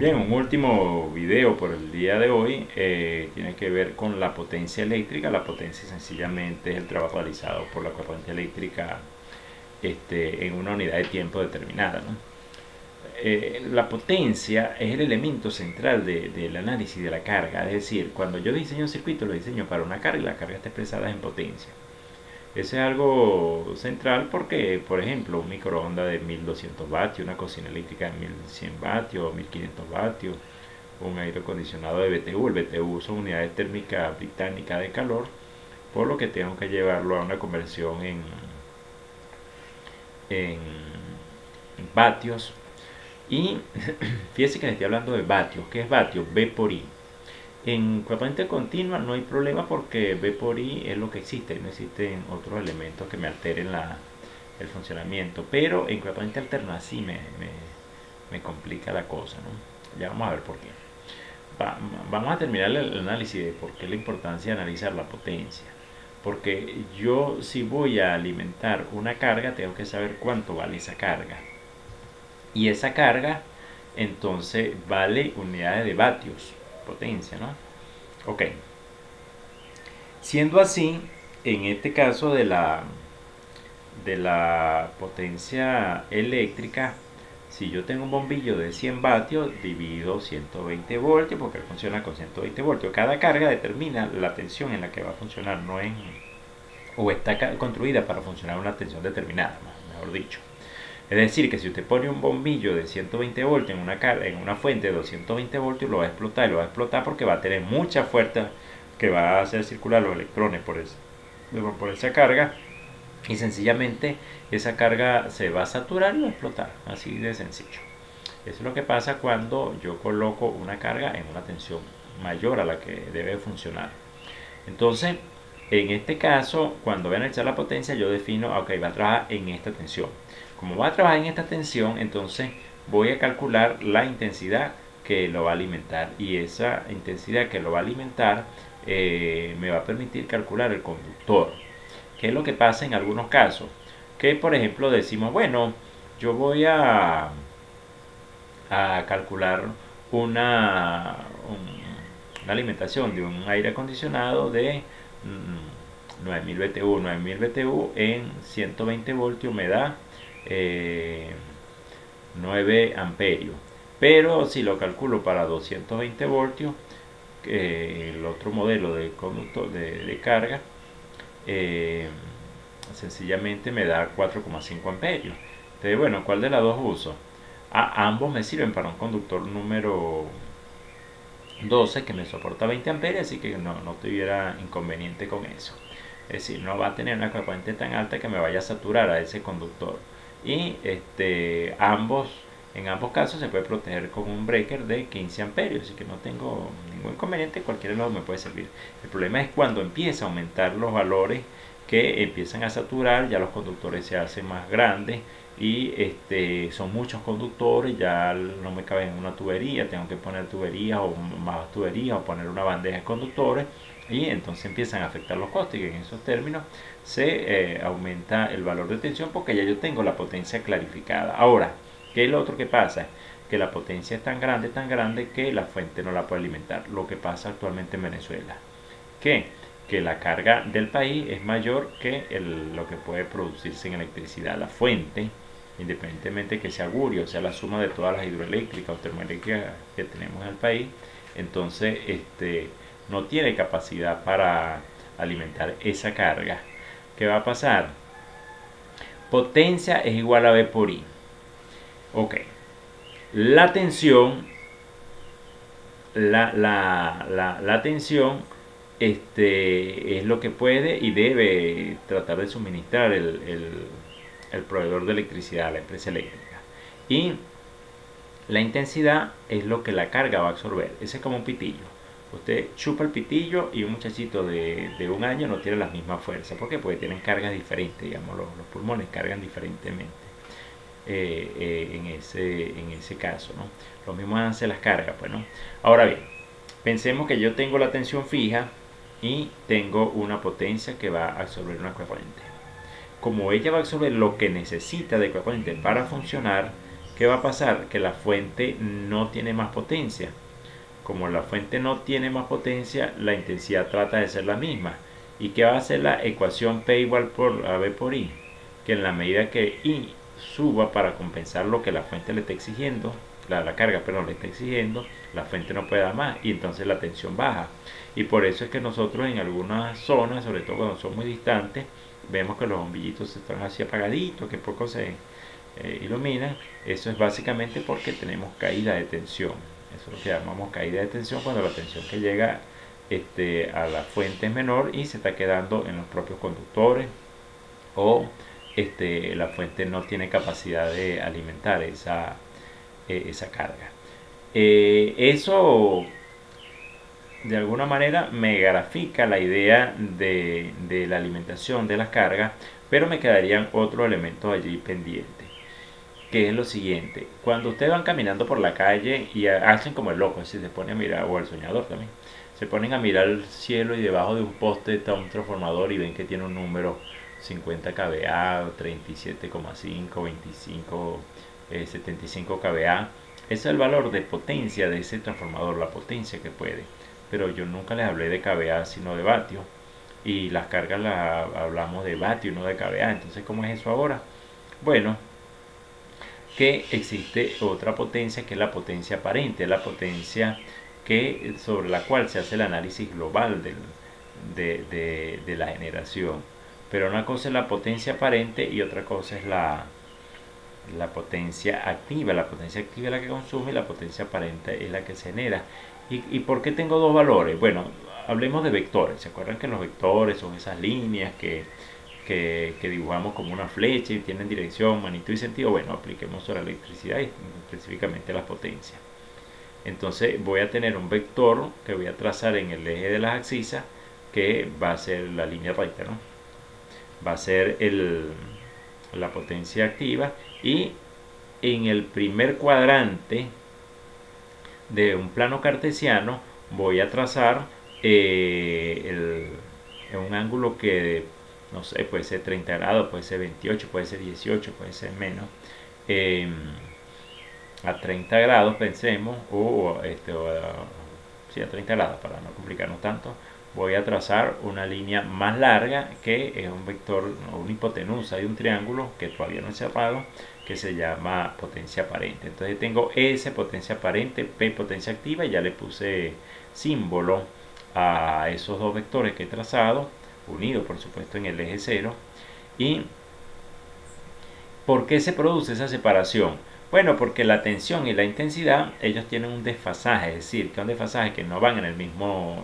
Bien, un último video por el día de hoy tiene que ver con la potencia eléctrica. La potencia sencillamente es el trabajo realizado por la corriente eléctrica en una unidad de tiempo determinada, ¿no? La potencia es el elemento central del análisis de la carga. Es decir, cuando yo diseño un circuito, lo diseño para una carga y la carga está expresada en potencia. Eso es algo central porque, por ejemplo, un microondas de 1200 vatios, una cocina eléctrica de 1100 vatios, 1500 vatios, un aire acondicionado de BTU. El BTU son unidades térmicas británicas de calor, por lo que tengo que llevarlo a una conversión en vatios. Y fíjense que les estoy hablando de vatios. ¿Qué es vatio? V por I. En corriente continua no hay problema porque V por I es lo que existe, no existen otros elementos que me alteren el funcionamiento, pero en corriente alterna sí me complica la cosa, ¿no? Ya vamos a ver por qué. Vamos a terminar el análisis de por qué la importancia de analizar la potencia. Porque yo, si voy a alimentar una carga, tengo que saber cuánto vale esa carga. Y esa carga entonces vale unidades de vatios, potencia, ¿no? Ok. Siendo así, en este caso de la potencia eléctrica, si yo tengo un bombillo de 100 vatios, divido 120 voltios, porque funciona con 120 voltios. Cada carga determina la tensión en la que va a funcionar, o está construida para funcionar a una tensión determinada, mejor dicho. Es decir, que si usted pone un bombillo de 120 voltios en una fuente de 220 voltios, lo va a explotar, y lo va a explotar porque va a tener mucha fuerza que va a hacer circular los electrones por esa carga, y sencillamente esa carga se va a saturar y va a explotar, así de sencillo. Eso es lo que pasa cuando yo coloco una carga en una tensión mayor a la que debe funcionar. Entonces, en este caso, cuando voy a analizar la potencia, yo defino, ok, va a trabajar en esta tensión. Como va a trabajar en esta tensión, entonces voy a calcular la intensidad que lo va a alimentar, y esa intensidad que lo va a alimentar me va a permitir calcular el conductor. ¿Qué es lo que pasa en algunos casos? Que por ejemplo decimos, bueno, yo voy a calcular una alimentación de un aire acondicionado de 9000 BTU. 9000 BTU en 120 voltios me da 9 amperios. Pero si lo calculo para 220 voltios, el otro modelo de conductor de carga, sencillamente me da 4,5 amperios. Entonces, bueno, ¿cuál de las dos uso? Ambos me sirven para un conductor número 12 que me soporta 20 amperios, así que no tuviera inconveniente con eso. Es decir, no va a tener una corriente tan alta que me vaya a saturar a ese conductor. Y en ambos casos se puede proteger con un breaker de 15 amperios, así que no tengo ningún inconveniente, cualquiera de los dos me puede servir. El problema es cuando empieza a aumentar los valores, que empiezan a saturar, ya los conductores se hacen más grandes y son muchos conductores, ya no me caben en una tubería, tengo que poner tuberías o más tuberías o poner una bandeja de conductores, y entonces empiezan a afectar los costos, y en esos términos se aumenta el valor de tensión porque ya yo tengo la potencia clarificada. Ahora, ¿qué es lo otro que pasa? Que la potencia es tan grande que la fuente no la puede alimentar. Lo que pasa actualmente en Venezuela, que la carga del país es mayor que lo que puede producirse en electricidad. La fuente, independientemente que sea Gurio, o sea la suma de todas las hidroeléctricas o termoeléctricas que tenemos en el país, entonces no tiene capacidad para alimentar esa carga. ¿Qué va a pasar? Potencia es igual a V por I. Ok. La tensión, la tensión es lo que puede y debe tratar de suministrar el proveedor de electricidad, la empresa eléctrica. Y la intensidad es lo que la carga va a absorber. Ese es como un pitillo. Usted chupa el pitillo y un muchachito de un año no tiene la misma fuerza. ¿Por qué? Porque tienen cargas diferentes, digamos, los pulmones cargan diferentemente en ese caso, ¿no? Lo mismo hacen las cargas, pues, ¿no? Ahora bien, pensemos que yo tengo la tensión fija y tengo una potencia que va a absorber una corriente. Como ella va a absorber lo que necesita de corriente para funcionar, ¿Qué va a pasar? Que la fuente no tiene más potencia. Como la fuente no tiene más potencia, la intensidad trata de ser la misma. ¿Y qué va a hacer la ecuación P igual por AB por I? Que en la medida que I suba para compensar lo que la fuente le está exigiendo, la carga, perdón, le está exigiendo, la fuente no puede dar más y entonces la tensión baja. Y por eso es que nosotros en algunas zonas, sobre todo cuando son muy distantes, vemos que los bombillitos están así apagaditos, que poco se iluminan. Eso es básicamente porque tenemos caída de tensión. Eso es lo que llamamos caída de tensión, cuando la tensión que llega a la fuente es menor y se está quedando en los propios conductores, o la fuente no tiene capacidad de alimentar esa carga. Eso de alguna manera me grafica la idea de la alimentación de las cargas, pero me quedarían otros elementos allí pendientes, que es lo siguiente: cuando ustedes van caminando por la calle y hacen como el loco, si se pone a mirar, o el soñador también, se ponen a mirar el cielo y debajo de un poste está un transformador y ven que tiene un número 50 kVA, 37,5, 25, 75 kVA. Ese es el valor de potencia de ese transformador, la potencia que puede. Pero yo nunca les hablé de kVA sino de vatio, y las cargas las hablamos de vatio y no de kVA. Entonces, ¿cómo es eso ahora? Bueno, que existe otra potencia, que es la potencia aparente, la potencia sobre la cual se hace el análisis global de la generación. Pero una cosa es la potencia aparente y otra cosa es la potencia activa. La potencia activa es la que consume y la potencia aparente es la que se genera. ¿Y por qué tengo dos valores? Bueno, hablemos de vectores. ¿Se acuerdan que los vectores son esas líneas que dibujamos como una flecha y tienen dirección, magnitud y sentido? Bueno, apliquemos sobre la electricidad y específicamente las potencias. Entonces voy a tener un vector que voy a trazar en el eje de las abscisas, que va a ser la línea recta, ¿no? Va a ser la potencia activa, y en el primer cuadrante de un plano cartesiano voy a trazar un ángulo que, no sé, puede ser 30 grados, puede ser 28, puede ser 18, puede ser menos. A 30 grados pensemos, sí, a 30 grados, para no complicarnos tanto, voy a trazar una línea más larga, que es un vector, una hipotenusa de un triángulo que todavía no he cerrado, que se llama potencia aparente. Entonces tengo S potencia aparente, P potencia activa, y ya le puse símbolo a esos dos vectores que he trazado, unidos por supuesto en el eje 0. ¿Y por qué se produce esa separación? Bueno, porque la tensión y la intensidad, ellos tienen un desfasaje, es decir, que un desfasaje que no van en el mismo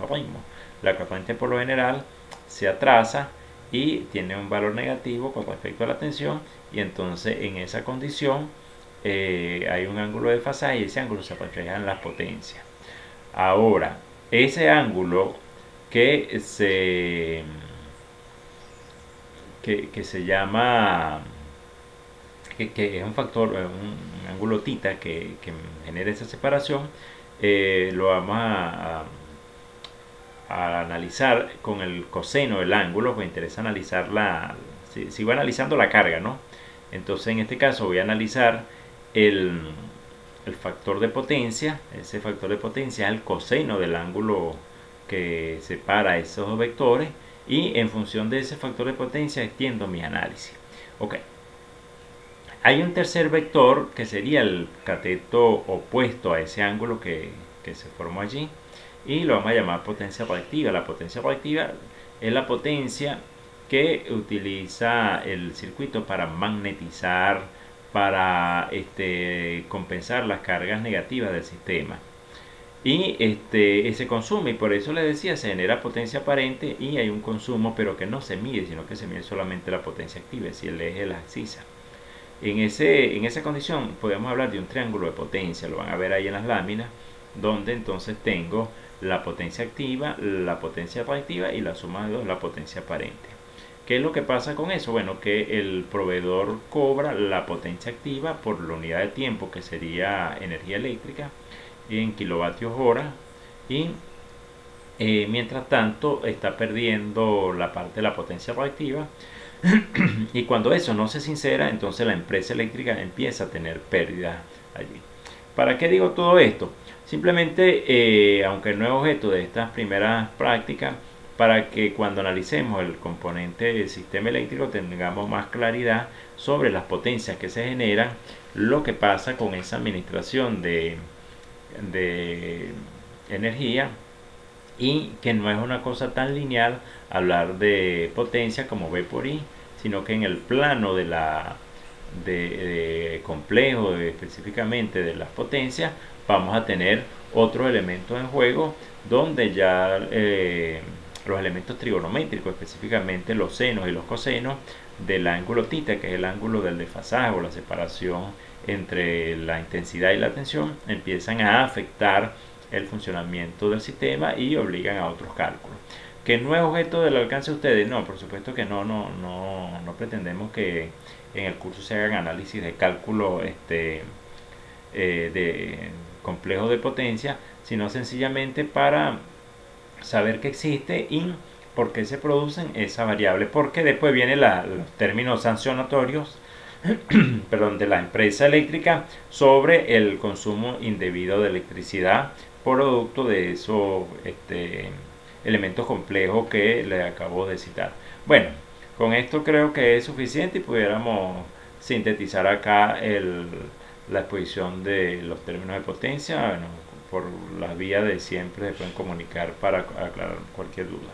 ritmo. La corriente por lo general se atrasa y tiene un valor negativo con respecto a la tensión, y entonces en esa condición hay un ángulo de desfasaje, y ese ángulo se refleja en las potencias. Ahora, ese ángulo que se llama, que es un factor, un ángulo tita que genera esa separación, lo vamos a analizar con el coseno del ángulo. Me interesa analizar sigo analizando la carga, ¿no? Entonces en este caso voy a analizar el factor de potencia. Ese factor de potencia es el coseno del ángulo que separa esos dos vectores, y en función de ese factor de potencia extiendo mi análisis. Ok. Hay un tercer vector que sería el cateto opuesto a ese ángulo que se formó allí, y lo vamos a llamar potencia reactiva. La potencia reactiva es la potencia que utiliza el circuito para magnetizar, para compensar las cargas negativas del sistema. Y se consume, y por eso les decía, se genera potencia aparente y hay un consumo, pero que no se mide, sino que se mide solamente la potencia activa, es decir, el eje de las abscisas. En esa condición podemos hablar de un triángulo de potencia, lo van a ver ahí en las láminas, donde entonces tengo la potencia activa, la potencia reactiva y la suma de dos, la potencia aparente. ¿Qué es lo que pasa con eso? Bueno, que el proveedor cobra la potencia activa por la unidad de tiempo, que sería energía eléctrica, en kilovatios hora, y mientras tanto está perdiendo la parte de la potencia reactiva, Y cuando eso no se sincera, entonces la empresa eléctrica empieza a tener pérdidas allí. ¿Para qué digo todo esto? Simplemente, aunque no es objeto de estas primeras prácticas, para que cuando analicemos el componente del sistema eléctrico tengamos más claridad sobre las potencias que se generan, lo que pasa con esa administración de energía, y que no es una cosa tan lineal hablar de potencia como V por I, sino que en el plano de complejo, específicamente de las potencias, vamos a tener otros elementos en juego donde ya los elementos trigonométricos, específicamente los senos y los cosenos del ángulo θ, que es el ángulo del desfasaje o la separación entre la intensidad y la tensión, empiezan a afectar el funcionamiento del sistema y obligan a otros cálculos. ¿Que no es objeto del alcance de ustedes? No, por supuesto que no pretendemos que en el curso se hagan análisis de cálculo de complejo de potencia, sino sencillamente para saber que existe y por qué se producen esas variables, porque después vienen los términos sancionatorios perdón, de la empresa eléctrica sobre el consumo indebido de electricidad producto de esos elementos complejos que le acabo de citar. Bueno, con esto creo que es suficiente y pudiéramos sintetizar acá la exposición de los términos de potencia. Bueno, por las vías de siempre se pueden comunicar para aclarar cualquier duda.